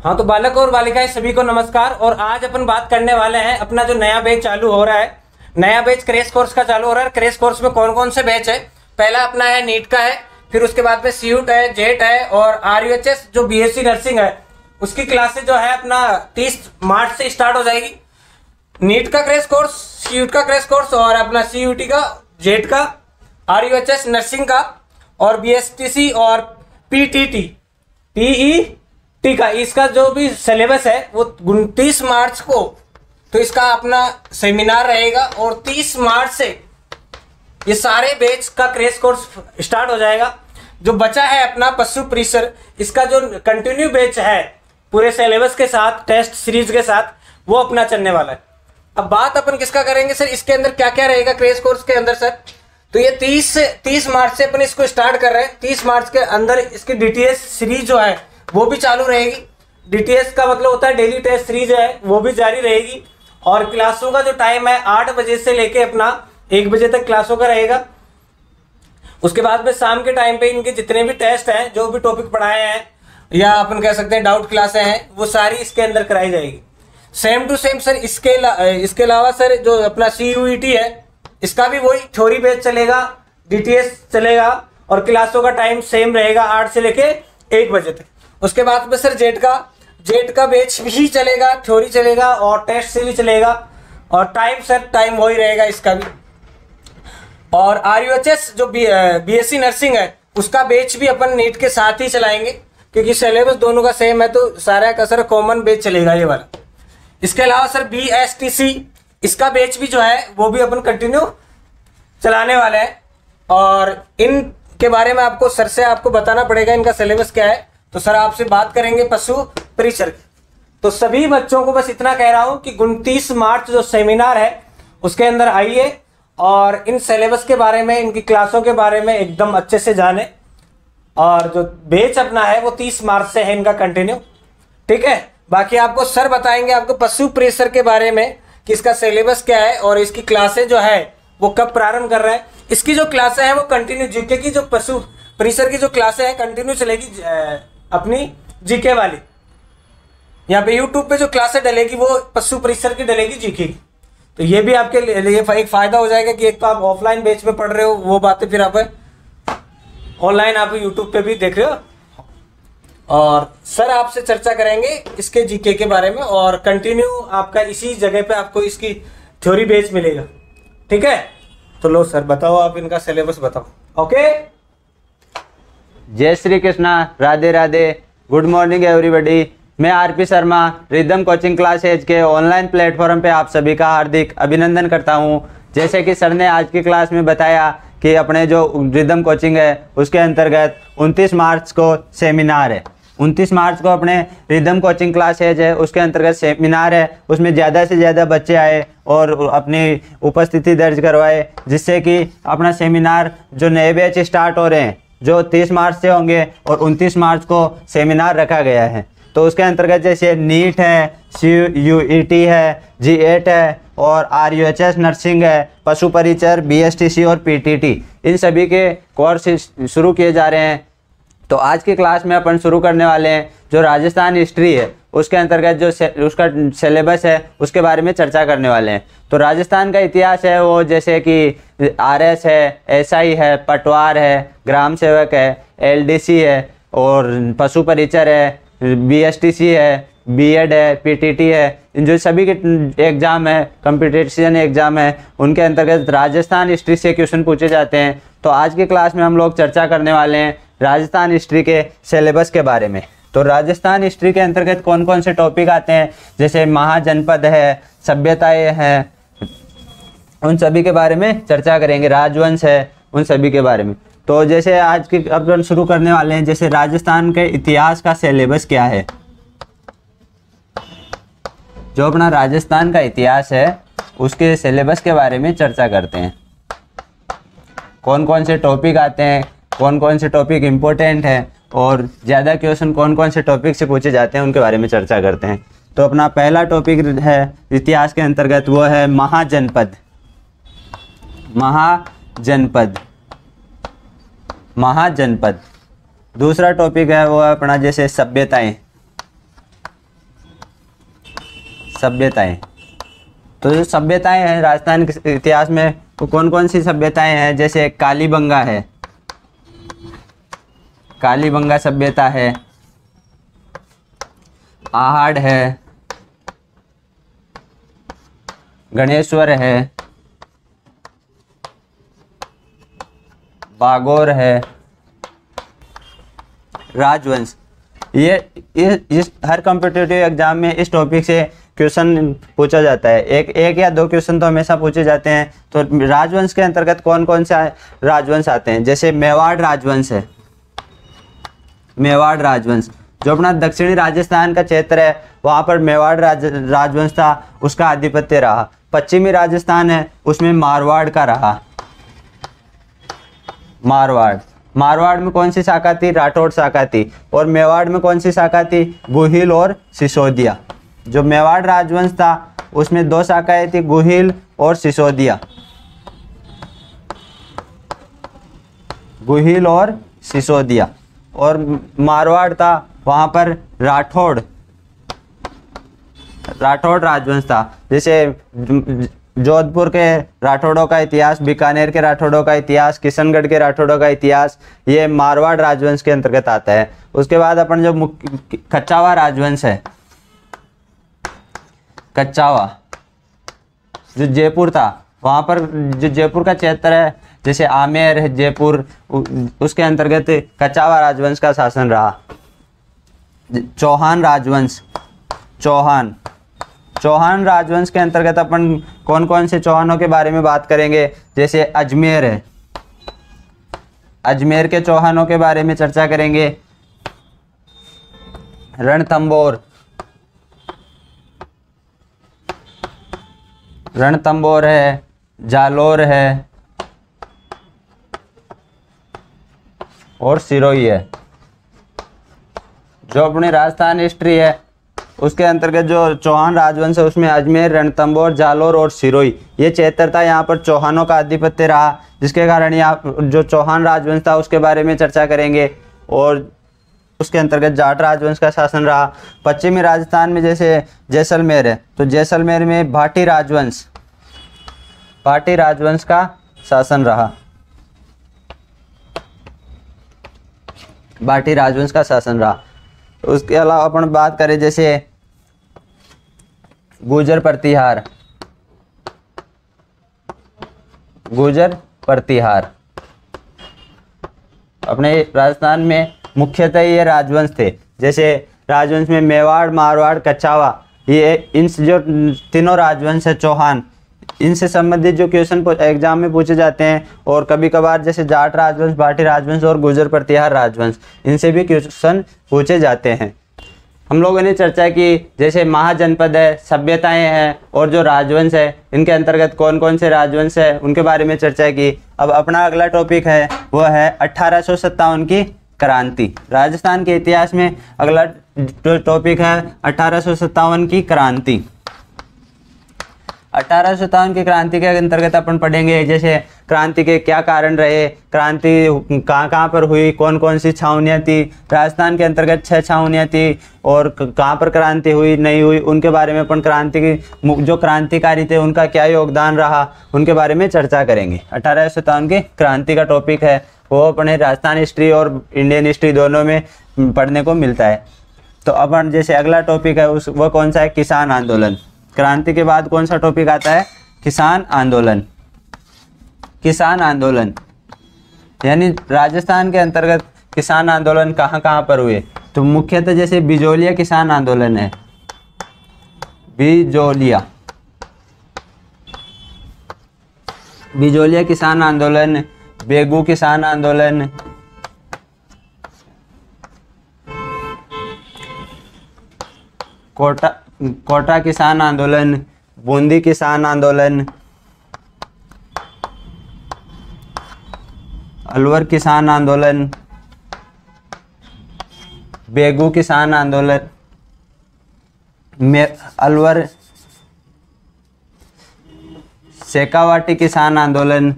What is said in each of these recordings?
हाँ तो बालक और बालिकाएं सभी को नमस्कार। और आज अपन बात करने वाले हैं अपना जो नया बैच चालू हो रहा है, नया बैच क्रैश कोर्स का चालू हो रहा है। क्रैश कोर्स में कौन कौन से बैच है? पहला अपना है नीट का है, फिर उसके बाद में सीयूट है, जेट है और आरयूएचएस जो बीएससी नर्सिंग है उसकी क्लासेस जो है अपना 30 मार्च से स्टार्ट हो जाएगी। नीट का क्रैश कोर्स, सीयूट का क्रैश कोर्स और अपना सीयूटी का, जेट का, आरयूएचएस नर्सिंग का और बीएसटीसी और पीईटी का, इसका जो भी सिलेबस है वो 29 मार्च को तो इसका अपना सेमिनार रहेगा और 30 मार्च से ये सारे बैच का क्रैश कोर्स स्टार्ट हो जाएगा। जो बचा है अपना पशु परिसर, इसका जो कंटिन्यू बैच है पूरे सिलेबस के साथ, टेस्ट सीरीज के साथ, वो अपना चलने वाला है। अब बात अपन किसका करेंगे सर, इसके अंदर क्या क्या रहेगा क्रैश कोर्स के अंदर सर? तो ये 30 मार्च से अपन इसको स्टार्ट कर रहे हैं। 30 मार्च के अंदर इसकी डीटीएस सीरीज जो है वो भी चालू रहेगी। डीटीएस का मतलब होता है डेली टेस्ट सीरीज है, वो भी जारी रहेगी। और क्लासों का जो टाइम है 8 बजे से लेके अपना 1 बजे तक क्लासों का रहेगा। उसके बाद में शाम के टाइम पे इनके जितने भी टेस्ट हैं, जो भी टॉपिक पढ़ाए हैं या अपन कह सकते हैं डाउट क्लासें हैं, वो सारी इसके अंदर कराई जाएगी सेम टू सेम सर। इसके अलावा सर जो अपना सीयूईटी है इसका भी वही थ्योरी बेस चलेगा, डीटीएस चलेगा और क्लासों का टाइम सेम रहेगा 8 से लेके 1 बजे तक। उसके बाद में सर जेट का बैच भी चलेगा, थ्योरी चलेगा और टेस्ट से भी चलेगा और टाइम वही रहेगा इसका भी। और आरयूएचएस जो बीएससी नर्सिंग है उसका बैच भी अपन नीट के साथ ही चलाएंगे क्योंकि सिलेबस दोनों का सेम है, तो सारा का सर कॉमन बैच चलेगा ये वाला। इसके अलावा सर बीएसटीसी इसका बैच भी जो है वो भी अपन कंटिन्यू चलाने वाले हैं और इनके बारे में आपको सर से आपको बताना पड़ेगा इनका सिलेबस क्या है। तो सर आपसे बात करेंगे पशु परिसर की। तो सभी बच्चों को बस इतना कह रहा हूं कि 29 मार्च जो सेमिनार है उसके अंदर आइए और इन सिलेबस के बारे में, इनकी क्लासों के बारे में एकदम अच्छे से जाने। और जो बैच अपना है वो 30 मार्च से है इनका कंटिन्यू, ठीक है। बाकी आपको सर बताएंगे आपको पशु परिसर के बारे में कि इसका सिलेबस क्या है और इसकी क्लासें जो है वो कब प्रारंभ कर रहे हैं। इसकी जो क्लासें हैं वो कंटिन्यू जीके की, जो पशु परिसर की जो क्लासें हैं कंटिन्यू चलेगी अपनी जीके वाली। यहाँ पे यूट्यूब पे जो क्लासें डलेगी वो पशु परिसर की डलेगी जीके की। तो ये भी आपके लिए एक फायदा हो जाएगा कि एक तो आप ऑफलाइन बैच में पढ़ रहे हो वो बातें, फिर आप ऑनलाइन आप यूट्यूब पे भी देख रहे हो। और सर आपसे चर्चा करेंगे इसके जीके के बारे में और कंटिन्यू आपका इसी जगह पे आपको इसकी थ्योरी बैच मिलेगा, ठीक है। तो लो सर बताओ, आप इनका सिलेबस बताओ। ओके, जय Shri Krishna, Radhe Radhe, good morning everybody. मैं RP Sharma rhythm coaching classes के ऑनलाइन प्लेटफॉर्म पे आप सभी का हार्दिक अभिनंदन करता हूं। जैसे कि सर ने आज की क्लास में बताया कि अपने जो रिदम कोचिंग है उसके अंतर्गत 29 मार्च को सेमिनार है। 29 मार्च को अपने रिदम कोचिंग क्लासेज है उसके अंतर्गत सेमिनार है। उसमें ज़्यादा से ज़्यादा बच्चे आए और अपनी उपस्थिति दर्ज करवाए, जिससे कि अपना सेमिनार जो नए बैच स्टार्ट हो रहे हैं जो 30 मार्च से होंगे और 29 मार्च को सेमिनार रखा गया है। तो उसके अंतर्गत जैसे नीट है, सीयूईटी है, जी8 है और आरयूएचएस नर्सिंग है, पशु परिचर, बीएसटीसी और पीटीटी, इन सभी के कोर्स शुरू किए जा रहे हैं। तो आज की क्लास में अपन शुरू करने वाले हैं जो राजस्थान हिस्ट्री है उसके अंतर्गत जो उसका सिलेबस है उसके बारे में चर्चा करने वाले हैं। तो राजस्थान का इतिहास है वो जैसे कि आरएस है, एसआई है, पटवार है, ग्राम सेवक है, एलडीसी है और पशु परिचर है, बीएसटीसी है, बीएड है, पीटीटी है। इन जो सभी के एग्जाम है, कंपटीशन एग्जाम है, उनके अंतर्गत राजस्थान हिस्ट्री से क्वेश्चन पूछे जाते हैं। तो आज की क्लास में हम लोग चर्चा करने वाले हैं राजस्थान हिस्ट्री के सिलेबस के बारे में। तो राजस्थान हिस्ट्री के अंतर्गत कौन कौन से टॉपिक आते हैं, जैसे महाजनपद है, सभ्यताएं हैं, उन सभी के बारे में चर्चा करेंगे। राजवंश है, उन सभी के बारे में। तो जैसे आज की अपन शुरू करने वाले हैं, जैसे राजस्थान के इतिहास का सिलेबस क्या है। जो अपना राजस्थान का इतिहास है उसके सिलेबस के बारे में चर्चा करते हैं। कौन कौन से टॉपिक आते हैं, कौन कौन से टॉपिक इम्पोर्टेंट है और ज़्यादा क्वेश्चन कौन कौन से टॉपिक से पूछे जाते हैं उनके बारे में चर्चा करते हैं। तो अपना पहला टॉपिक है इतिहास के अंतर्गत, वो है महाजनपद। महाजनपद। दूसरा टॉपिक है वो अपना जैसे सभ्यताएं। सभ्यताएं। तो जो सभ्यताएं हैं राजस्थान के इतिहास में वो कौन कौन सी सभ्यताएं हैं, जैसे कालीबंगा है, कालीबंगा सभ्यता है, आहड़ है, गणेश्वर है, बागोर है, राजवंश। ये इस हर कॉम्पिटिटिव एग्जाम में इस टॉपिक से क्वेश्चन पूछा जाता है। एक या दो क्वेश्चन तो हमेशा पूछे जाते हैं। तो राजवंश के अंतर्गत कौन कौन से राजवंश आते हैं, जैसे मेवाड़ राजवंश है, मेवाड़ राजवंश जो अपना दक्षिणी राजस्थान का क्षेत्र है वहाँ पर मेवाड़ राजवंश था, उसका आधिपत्य रहा। पश्चिमी राजस्थान है उसमें मारवाड़ का रहा। मारवाड़ में कौन सी शाखा थी, राठौड़ शाखा थी। और मेवाड़ में कौन सी शाखा थी, गुहिल और सिसोदिया। जो मेवाड़ राजवंश था उसमें दो शाखाएं थी, गुहिल और सिसोदिया, गुहिल और सिसोदिया। और मारवाड़ था वहाँ पर राठौड़ राजवंश था। जैसे जोधपुर के राठौड़ों का इतिहास, बीकानेर के राठौड़ों का इतिहास, किशनगढ़ के राठौड़ों का इतिहास, ये मारवाड़ राजवंश के अंतर्गत आता है। उसके बाद अपन जो कच्छावा राजवंश है, कच्छावा जो जयपुर था वहाँ पर, जो जयपुर का क्षेत्र है जैसे आमेर है जयपुर, उसके अंतर्गत कच्छावा राजवंश का शासन रहा। चौहान राजवंश, चौहान राजवंश के अंतर्गत अपन कौन कौन से चौहानों के बारे में बात करेंगे, जैसे अजमेर है, अजमेर के चौहानों के बारे में चर्चा करेंगे। रणथंबोर है, जालोर है और सिरोही है। जो अपनी राजस्थान हिस्ट्री है उसके अंतर्गत जो चौहान राजवंश है उसमें अजमेर, रणथंबोर, जालोर और सिरोही ये क्षेत्र था। यहाँ पर चौहानों का आधिपत्य रहा, जिसके कारण यहाँ जो चौहान राजवंश था उसके बारे में चर्चा करेंगे। और उसके अंतर्गत जाट राजवंश का शासन रहा। पश्चिमी राजस्थान में जैसे जैसलमेर है तो जैसलमेर में भाटी राजवंश का शासन रहा, भाटी राजवंश का शासन रहा। उसके अलावा अपन बात करें जैसे गुर्जर प्रतिहार, अपने राजस्थान में मुख्यतः ये राजवंश थे। जैसे राजवंश में मेवाड़, मारवाड़, कच्छावा, ये इन जो तीनों राजवंश है चौहान, इनसे संबंधित जो क्वेश्चन एग्जाम में पूछे जाते हैं। और कभी कभार जैसे जाट राजवंश, भाटी राजवंश और गुर्जर प्रतिहार राजवंश, इनसे भी क्वेश्चन पूछे जाते हैं। हम लोगों ने चर्चा की जैसे महाजनपद है, सभ्यताएं हैं और जो राजवंश है इनके अंतर्गत कौन कौन से राजवंश है उनके बारे में चर्चा की। अब अपना अगला टॉपिक है वह है 1857 की क्रांति। राजस्थान के इतिहास में अगला टॉपिक है 1857 की क्रांति। 1857 की क्रांति के अंतर्गत अपन पढ़ेंगे जैसे क्रांति के क्या कारण रहे, क्रांति कहाँ पर हुई, कौन कौन सी छावनियाँ थी। राजस्थान के अंतर्गत 6 छावनियाँ थी और कहाँ पर क्रांति हुई नहीं हुई उनके बारे में अपन क्रांति की जो क्रांतिकारी थे उनका क्या योगदान रहा उनके बारे में चर्चा करेंगे। 1857 की क्रांति का टॉपिक है वो अपने राजस्थान हिस्ट्री और इंडियन हिस्ट्री दोनों में पढ़ने को मिलता है। तो अपन जैसे अगला टॉपिक है वो कौन सा है, किसान आंदोलन। क्रांति के बाद कौन सा टॉपिक आता है, किसान आंदोलन। किसान आंदोलन यानी राजस्थान के अंतर्गत किसान आंदोलन कहाँ कहाँ पर हुए, तो मुख्यतः जैसे बिजोलिया किसान आंदोलन है, बिजोलिया किसान आंदोलन, बेगू किसान आंदोलन, कोटा किसान आंदोलन, बूंदी किसान आंदोलन, अलवर किसान आंदोलन, बेगू किसान आंदोलन, अलवर शेखावाटी किसान आंदोलन,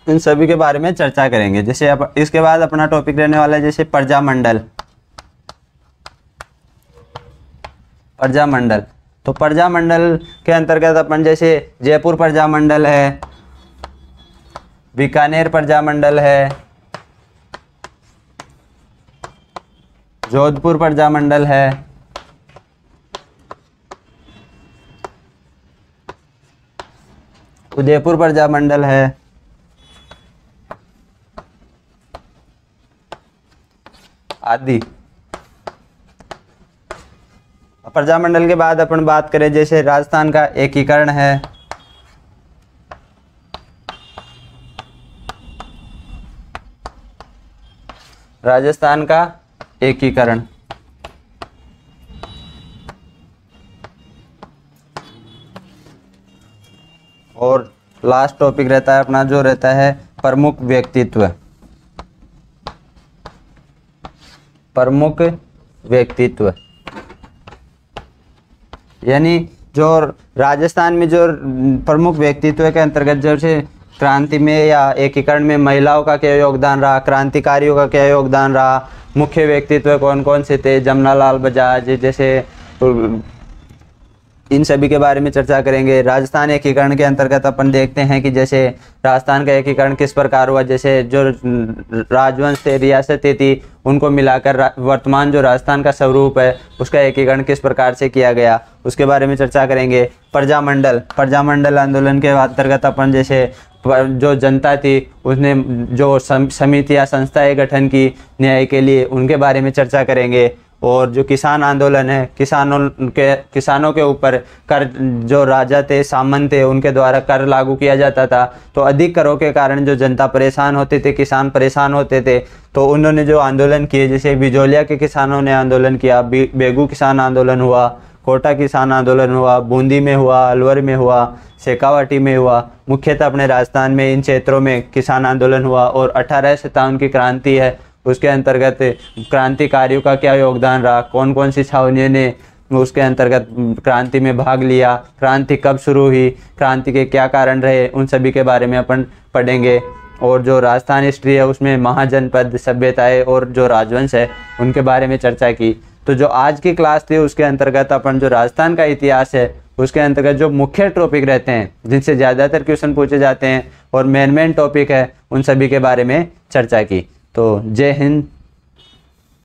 इन सभी के बारे में चर्चा करेंगे। जैसे इसके बाद अपना टॉपिक रहने वाला है जैसे प्रजामंडल। प्रजामंडल, तो प्रजामंडल के अंतर्गत अपन जैसे जयपुर प्रजामंडल है, बीकानेर प्रजामंडल है, जोधपुर प्रजामंडल है, उदयपुर प्रजामंडल है, आदि। प्रजामंडल के बाद अपन बात करें जैसे राजस्थान का एकीकरण है, राजस्थान का एकीकरण, और लास्ट टॉपिक रहता है अपना जो रहता है प्रमुख व्यक्तित्व। प्रमुख व्यक्तित्व यानी जो राजस्थान में जो प्रमुख व्यक्तित्व के अंतर्गत जैसे क्रांति में या एकीकरण में महिलाओं का क्या योगदान रहा, क्रांतिकारियों का क्या योगदान रहा, मुख्य व्यक्तित्व कौन कौन से थे, जमनालाल बजाज जैसे, इन सभी के बारे में चर्चा करेंगे। राजस्थान एकीकरण के अंतर्गत अपन देखते हैं कि जैसे राजस्थान का एकीकरण किस प्रकार हुआ, जैसे जो राजवंश थे, रियासतें थी, उनको मिलाकर वर्तमान जो राजस्थान का स्वरूप है उसका एकीकरण किस प्रकार से किया गया, उसके बारे में चर्चा करेंगे। प्रजामंडल आंदोलन के अंतर्गत अपन जैसे जो जनता थी उसने जो समिति या संस्थाएं गठन की न्याय के लिए, उनके बारे में चर्चा करेंगे। और जो किसान आंदोलन है, किसानों के ऊपर कर, जो राजा थे, सामंत थे, उनके द्वारा कर लागू किया जाता था, तो अधिक करों के कारण जो जनता परेशान होते थे, किसान परेशान होते थे, तो उन्होंने जो आंदोलन किए, जैसे बिजोलिया के किसानों ने आंदोलन किया, बेगू किसान आंदोलन हुआ, कोटा किसान आंदोलन हुआ, बूंदी में हुआ, अलवर में हुआ, शेखावाटी में हुआ। मुख्यतः अपने राजस्थान में इन क्षेत्रों में किसान आंदोलन हुआ। और 1857 की क्रांति है, उसके अंतर्गत क्रांतिकारियों का क्या योगदान रहा, कौन कौन सी छावनियों ने उसके अंतर्गत क्रांति में भाग लिया, क्रांति कब शुरू हुई, क्रांति के क्या कारण रहे, उन सभी के बारे में अपन पढ़ेंगे। और जो राजस्थान हिस्ट्री है उसमें महाजनपद सभ्यताएं और जो राजवंश है उनके बारे में चर्चा की। तो जो आज की क्लास थी उसके अंतर्गत अपन जो राजस्थान का इतिहास है उसके अंतर्गत जो मुख्य टॉपिक रहते हैं जिनसे ज़्यादातर क्वेश्चन पूछे जाते हैं और मेन टॉपिक है, उन सभी के बारे में चर्चा की। तो जय हिंद,